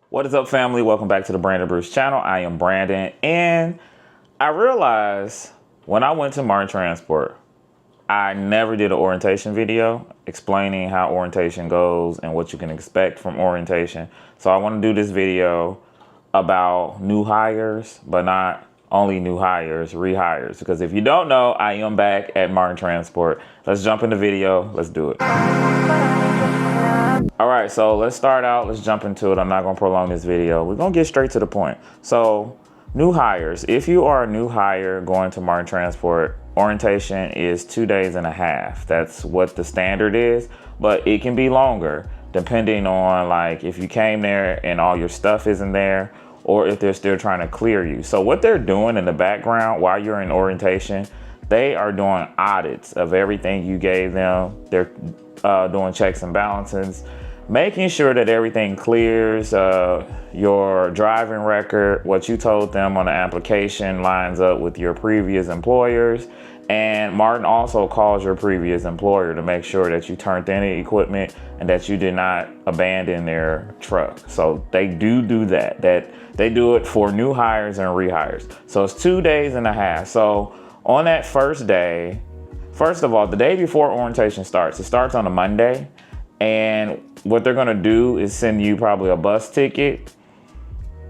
What is up, family? Welcome back to the Brandon Brews channel. I am Brandon, and I realized when I went to Marten Transport, I never did an orientation video explaining how orientation goes and what you can expect from orientation. So I want to do this video about new hires, but not only new hires, rehires. Because if you don't know, I am back at Marten Transport. Let's jump in the video. Let's do it. All right, so let's start out. Let's jump into it. I'm not going to prolong this video. We're going to get straight to the point. So new hires. If you are a new hire going to Marten Transport, orientation is 2.5 days. That's what the standard is, but it can be longer depending on like if you came there and all your stuff isn't there, or if they're still trying to clear you. So what they're doing in the background while you're in orientation, they are doing audits of everything you gave them. They're doing checks and balances, making sure that everything clears, your driving record, what you told them on the application lines up with your previous employers. And Marten also calls your previous employer to make sure that you turned in the equipment and that you did not abandon their truck. So they do that. They do it for new hires and rehires. So it's 2.5 days. So on that first day, first of all, the day before orientation starts, it starts on a Monday. And what they're gonna do is send you probably a bus ticket.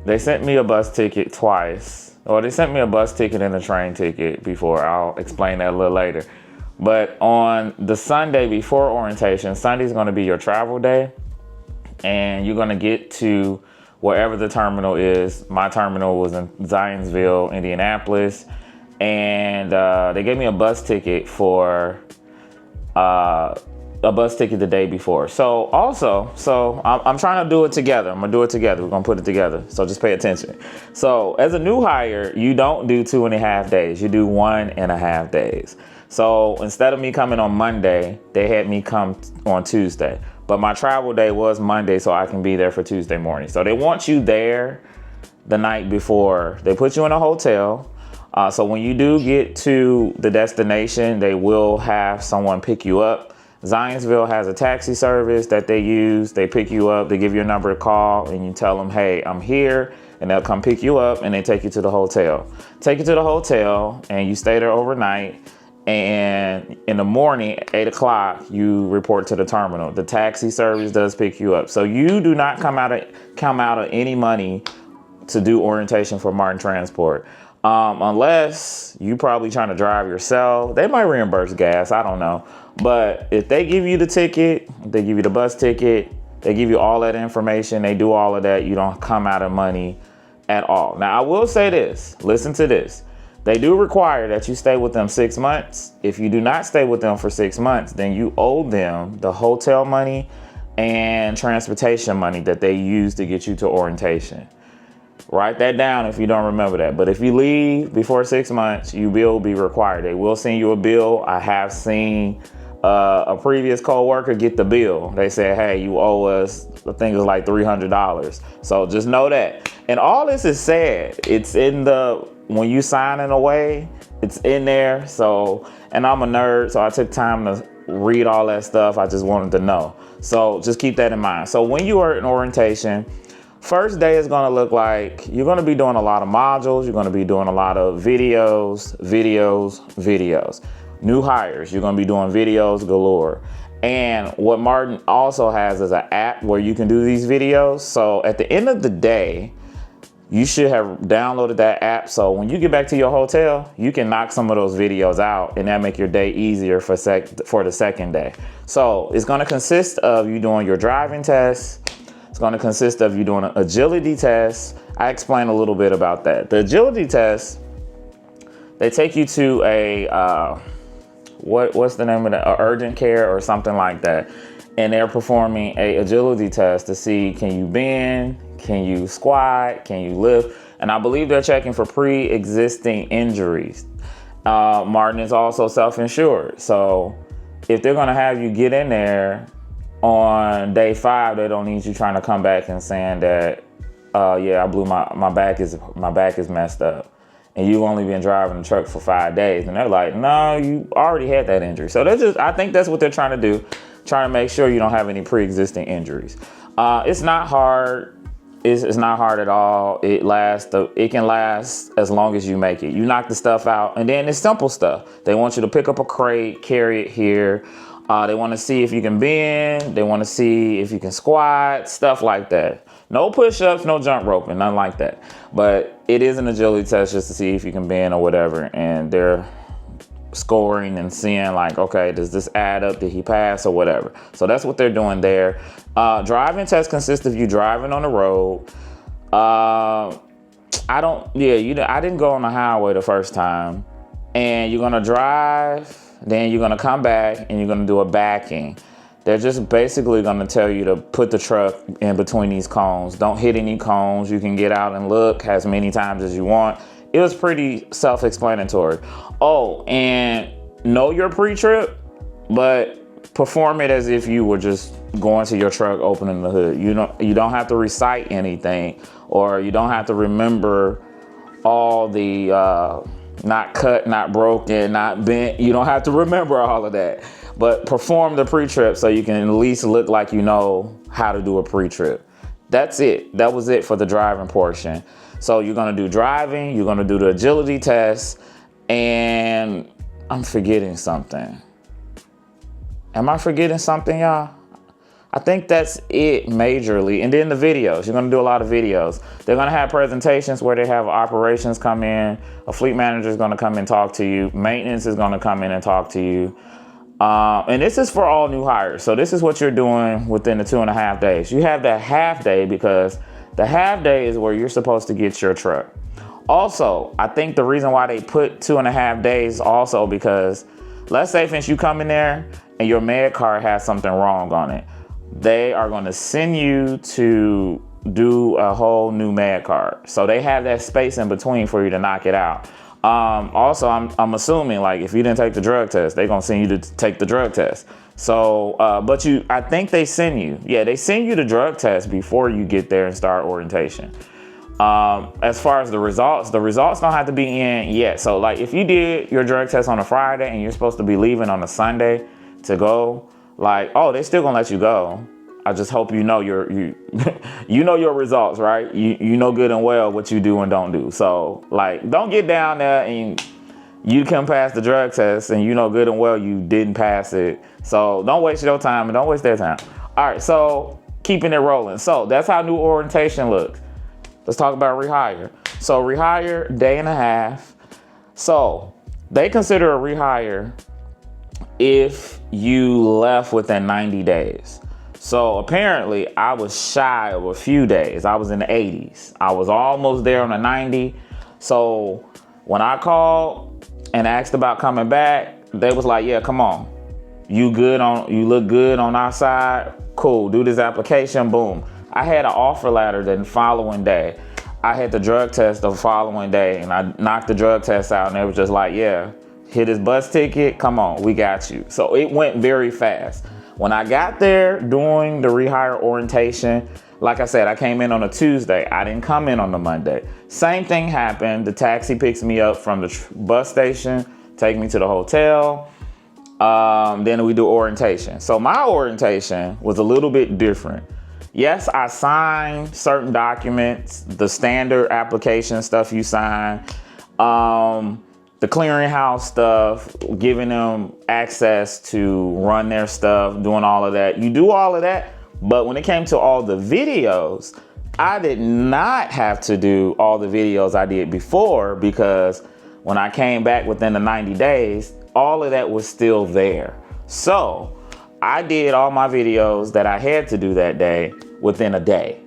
They sent me a bus ticket twice. Or they sent me a bus ticket and a train ticket before. I'll explain that a little later. But on the Sunday before orientation, Sunday's gonna be your travel day. And you're gonna get to wherever the terminal is. My terminal was in Zionsville, Indianapolis. And they gave me a bus ticket for the day before. So I'm trying to do it together. I'm gonna do it together. We're gonna put it together. So just pay attention. So as a new hire, you don't do 2.5 days. You do 1.5 days. So instead of me coming on Monday, they had me come on Tuesday. But my travel day was Monday, so I can be there for Tuesday morning. So they want you there the night before. They put you in a hotel. So when you do get to the destination, they will have someone pick you up. Zionsville has a taxi service that they use. They pick you up, they give you a number to call, and you tell them, hey, I'm here, and they'll come pick you up, and they take you to the hotel. Take you to the hotel, and you stay there overnight, and in the morning, 8 o'clock, you report to the terminal. The taxi service does pick you up. So you do not come out of any money to do orientation for Marten Transport. Unless you probably trying to drive yourself. They might reimburse gas, I don't know. But if they give you the ticket, they give you the bus ticket, they give you all that information, they do all of that, you don't come out of money at all. Now I will say this, listen to this. They do require that you stay with them 6 months. If you do not stay with them for 6 months, then you owe them the hotel money and transportation money that they use to get you to orientation. Write that down if you don't remember that. But if you leave before 6 months, you will be required. They will send you a bill. I have seen a previous co-worker get the bill. They said, hey, you owe us, I think it was like $300. So just know that. And all this is said, it's in when you sign it away, it's in there. So, and I'm a nerd, so I took time to read all that stuff. I just wanted to know. So just keep that in mind. So when you are in orientation, first day is gonna look like you're gonna be doing a lot of modules. You're gonna be doing a lot of videos. New hires, you're gonna be doing videos galore. And what Marten also has is an app where you can do these videos. So at the end of the day, you should have downloaded that app. So when you get back to your hotel, you can knock some of those videos out and that make your day easier for the second day. So it's gonna consist of you doing your driving tests. It's going to consist of you doing an agility test. I explained a little bit about that. The agility test, they take you to a, what's the name of that? Urgent care or something like that. And they're performing a agility test to see, can you bend? Can you squat? Can you lift? And I believe they're checking for pre-existing injuries. Marten is also self-insured. So if they're going to have you get in there, on day 5, they don't need you trying to come back and saying that, yeah, I blew my back is messed up, and you've only been driving the truck for 5 days. And they're like, no, you already had that injury. So I think that's what they're trying to do, trying to make sure you don't have any pre-existing injuries. It's not hard. It's not hard at all. It can last as long as you make it. You knock the stuff out, and then it's simple stuff. They want you to pick up a crate, carry it here. They want to see if you can bend. They want to see if you can squat, stuff like that. No push-ups, no jump roping, nothing like that. But it is an agility test just to see if you can bend or whatever. And they're scoring and seeing like, okay, does this add up? Did he pass or whatever? So that's what they're doing there. Driving test consists of you driving on the road. I didn't go on the highway the first time. And you're gonna drive, then you're gonna come back and you're gonna do a backing. They're just basically gonna tell you to put the truck in between these cones. Don't hit any cones. You can get out and look as many times as you want. It was pretty self-explanatory. Oh, and know your pre-trip, but perform it as if you were just going to your truck, opening the hood. You don't have to recite anything, or you don't have to remember all the not cut, not broken, not bent. You don't have to remember all of that, but perform the pre-trip so you can at least look like you know how to do a pre-trip. That's it. That was it for the driving portion. So you're gonna do driving, you're gonna do the agility test, and I'm forgetting something. Am I forgetting something, y'all? I think that's it majorly. And then the videos, you're gonna do a lot of videos. They're gonna have presentations where they have operations come in, a fleet manager is gonna come and talk to you, maintenance is gonna come in and talk to you. And this is for all new hires. So this is what you're doing within the 2.5 days. You have that half day because the half day is where you're supposed to get your truck. Also, I think the reason why they put 2.5 days also because let's say since you come in there and your med card has something wrong on it, they are going to send you to do a whole new med card. So they have that space in between for you to knock it out. Also, I'm assuming like if you didn't take the drug test, they're going to send you to take the drug test. So, I think they send you the drug test before you get there and start orientation. As far as the results don't have to be in yet. So like if you did your drug test on a Friday and you're supposed to be leaving on a Sunday to go, like, oh, they're still gonna let you go. I just hope you know you know your results, right? You know good and well what you do and don't do. So like, don't get down there and you can pass the drug test and you know good and well you didn't pass it. So don't waste your time and don't waste their time. All right, so keeping it rolling. So that's how new orientation looks. Let's talk about rehire. So rehire, 1.5 days. So they consider a rehire if you left within 90 days. So apparently I was shy of a few days. I was in the 80s. I was almost there on the 90. So when I called and asked about coming back, they was like, yeah, come on. You look good on our side. Cool, do this application, boom. I had an offer letter the following day. I had the drug test the following day and I knocked the drug test out and they was just like, yeah, hit his bus ticket, come on, we got you. So it went very fast. When I got there doing the rehire orientation, like I said, I came in on a Tuesday. I didn't come in on the Monday. Same thing happened. The taxi picks me up from the bus station, take me to the hotel. Then we do orientation. So my orientation was a little bit different. Yes, I signed certain documents, the standard application stuff you sign, the clearinghouse stuff, giving them access to run their stuff, doing all of that. You do all of that, but when it came to all the videos, I did not have to do all the videos I did before because when I came back within the 90 days, all of that was still there. So I did all my videos that I had to do that day within a day.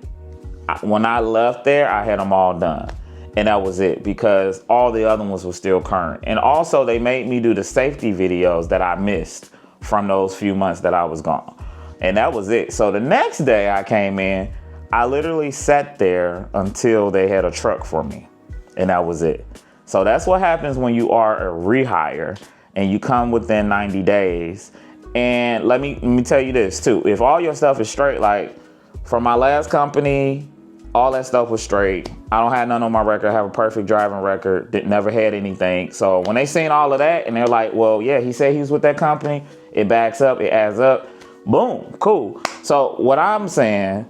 When I left there, I had them all done. And that was it because all the other ones were still current. And also they made me do the safety videos that I missed from those few months that I was gone. And that was it. So the next day I came in, I literally sat there until they had a truck for me. And that was it. So that's what happens when you are a rehire and you come within 90 days. And let me tell you this too. If all your stuff is straight, like from my last company, all that stuff was straight. I don't have none on my record. I have a perfect driving record. Never had anything. So when they seen all of that and they're like, well, yeah, he said he was with that company. It backs up, it adds up. Boom, cool. So what I'm saying,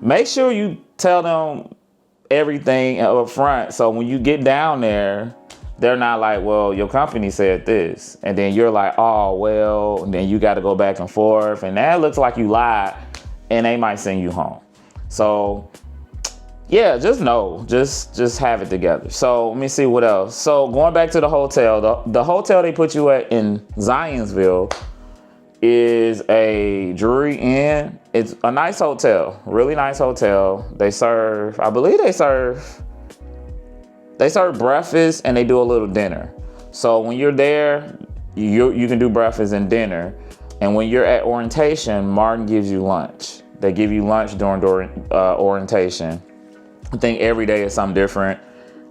make sure you tell them everything up front. So when you get down there, they're not like, well, your company said this. And then you're like, oh, well, and then you got to go back and forth. And that looks like you lied, and they might send you home. So yeah, just know, just have it together. So let me see what else. So going back to the hotel, the hotel they put you at in Zionsville is a Drury Inn. It's a nice hotel, really nice hotel. They serve, I believe they serve breakfast and they do a little dinner. So when you're there, you can do breakfast and dinner. And when you're at orientation, Marten gives you lunch. They give you lunch during orientation. I think every day is something different.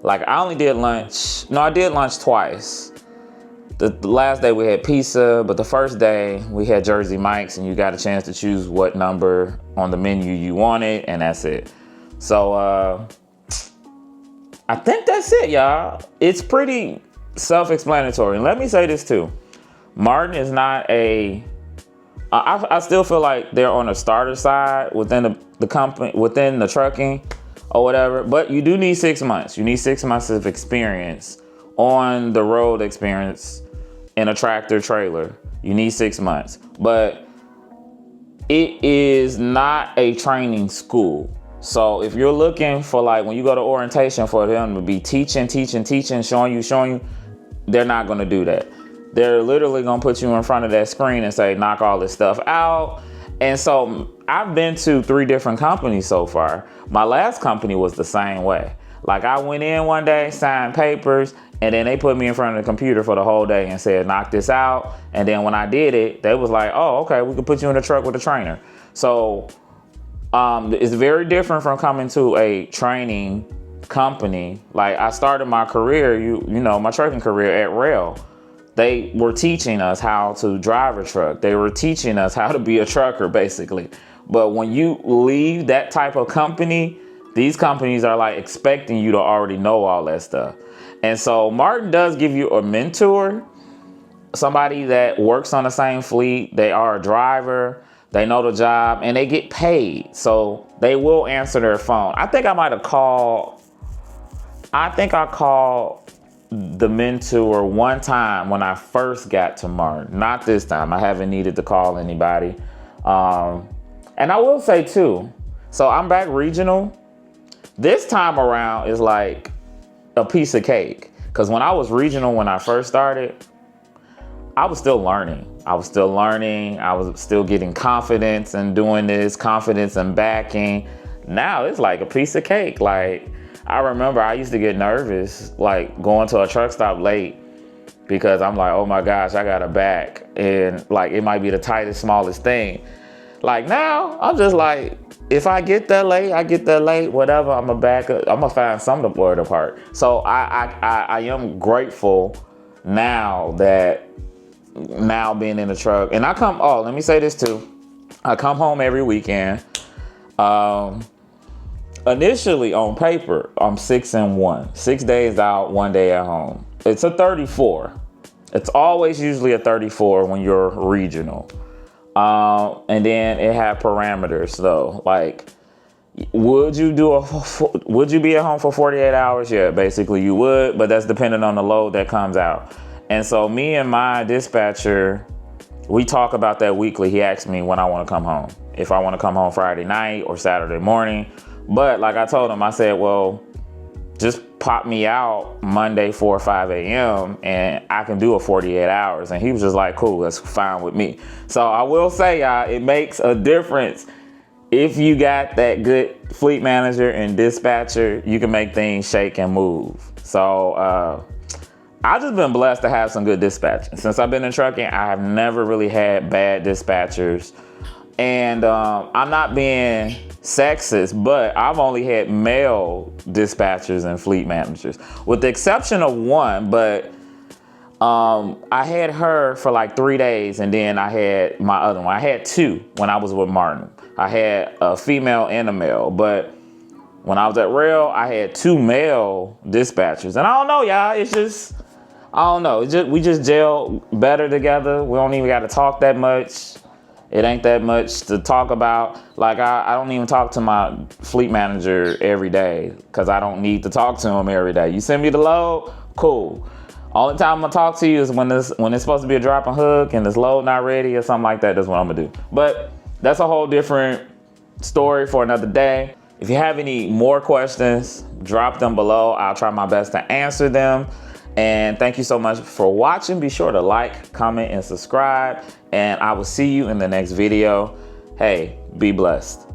Like I only did lunch. No, I did lunch twice. The last day we had pizza, but the first day we had Dji Mics, and you got a chance to choose what number on the menu you wanted, and that's it. So I think that's it, y'all. It's pretty self-explanatory. And let me say this too. Marten is not I still feel like they're on the starter side within the company, within the trucking or whatever, but you do need 6 months. You need 6 months of experience on the road, experience in a tractor trailer. You need 6 months, but it is not a training school. So if you're looking for, like, when you go to orientation, for them to be teaching, showing you, they're not going to do that. They're literally going to put you in front of that screen and say, knock all this stuff out. And so I've been to 3 different companies so far. My last company was the same way. Like I went in one day, signed papers, and then they put me in front of the computer for the whole day and said, knock this out. And then when I did it, they was like, oh, okay, we can put you in the truck with a trainer. So it's very different from coming to a training company. Like I started my career, you know, my trucking career at Rail. They were teaching us how to drive a truck. They were teaching us how to be a trucker, basically. But when you leave that type of company, these companies are like expecting you to already know all that stuff. And so Marten does give you a mentor, somebody that works on the same fleet. They are a driver, they know the job, and they get paid. So they will answer their phone. I think I called the mentor one time when I first got to Marten. Not this time. I haven't needed to call anybody. And I will say too, so I'm back regional. This time around is like a piece of cake. Because when I was regional, when I first started, I was still learning. I was still getting confidence in doing this, confidence in backing. Now it's like a piece of cake. Like, I remember I used to get nervous, like going to a truck stop late, because I'm like, oh my gosh, I got a back, and like it might be the tightest, smallest thing. Like now, I'm just like, if I get that late, whatever, I'm gonna find something to blow it apart. So I am grateful now being in the truck, and let me say this too, I come home every weekend. Initially on paper, I'm 6 and 1, 6 days out, 1 day at home. It's a 34. It's always usually a 34 when you're regional. And then it had parameters though. Like, would you be at home for 48 hours? Yeah, basically you would, but that's dependent on the load that comes out. And so me and my dispatcher, we talk about that weekly. He asked me when I want to come home, if I want to come home Friday night or Saturday morning. But like I told him, I said, well, just pop me out Monday 4 or 5 a.m. and I can do a 48 hours. And he was just like, cool, that's fine with me. So I will say, it makes a difference. If you got that good fleet manager and dispatcher, you can make things shake and move. So I've just been blessed to have some good dispatching. Since I've been in trucking, I have never really had bad dispatchers. And I'm not being sexist, but I've only had male dispatchers and fleet managers, with the exception of one. But I had her for like 3 days, and then I had my other one. I had 2 when I was with Marten. I had a female and a male, but when I was at Rail, I had 2 male dispatchers. And I don't know, y'all, it's just, I don't know. We just gel better together. We don't even got to talk that much. It ain't that much to talk about. Like I don't even talk to my fleet manager every day because I don't need to talk to him every day. You send me the load, cool. Only time I'm gonna talk to you is when it's supposed to be a drop and hook and this load not ready or something like that. That's what I'm gonna do. But that's a whole different story for another day. If you have any more questions, drop them below. I'll try my best to answer them. And thank you so much for watching. Be sure to like, comment, and subscribe. And I will see you in the next video. Hey, be blessed.